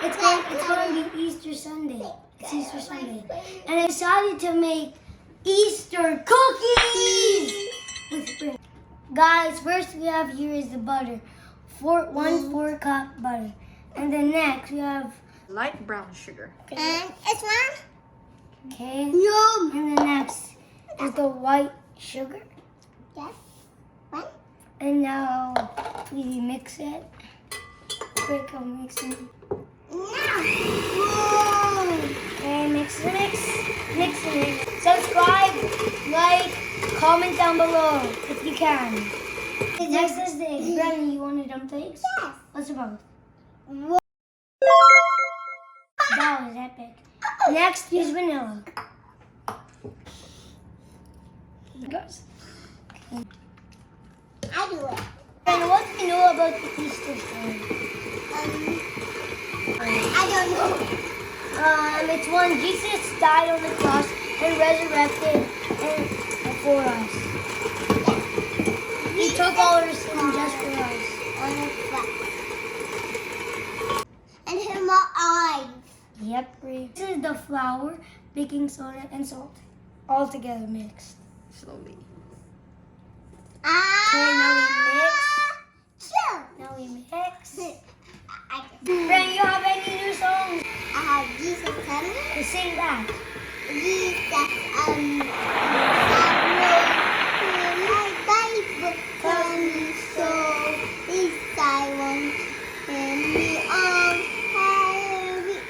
It's gonna be Easter Sunday. It's Easter Sunday. And I decided to make Easter cookies with Breanna. Guys, first we have here is the butter. 1 4-cup butter. And then next we have light brown sugar. And it's one. Okay. Yum. And then next is the white sugar. Yes. One. And now we mix it. Quick, I'll mix it. Whoa. Okay, mix. Subscribe, like, comment down below if you can. Next is the egg. Breanna, you want to dump eggs? Yes. What's about? Whoa. That was epic. Next is vanilla. Guys. I do it. And what do you know about the Easter story? I don't know. It's when Jesus died on the cross and resurrected for us. He took all our sin just for us. On the front. And him more eyes. Yep. This is the flour, baking soda, and salt. All together mixed. Slowly. Okay, now we mix. Chill. Now we mix. I Breanna, you have any new songs? have Jesus coming. To sing that. Jesus my Bible coming so this I want and we all have it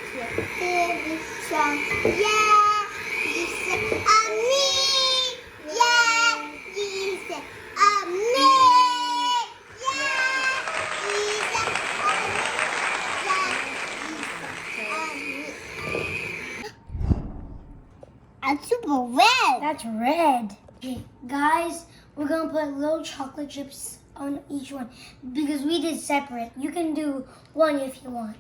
very strong. Yeah, Jesus me. Yeah, Jesus me. That's super red. That's red. Okay, guys, we're gonna put little chocolate chips on each one because we did separate. You can do one if you want.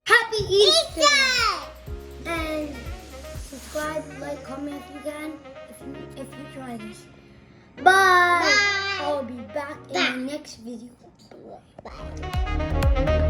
Happy Easter! And subscribe, like, comment if you can, if you try this. Bye! Bye. I'll be back in the next video. Bye.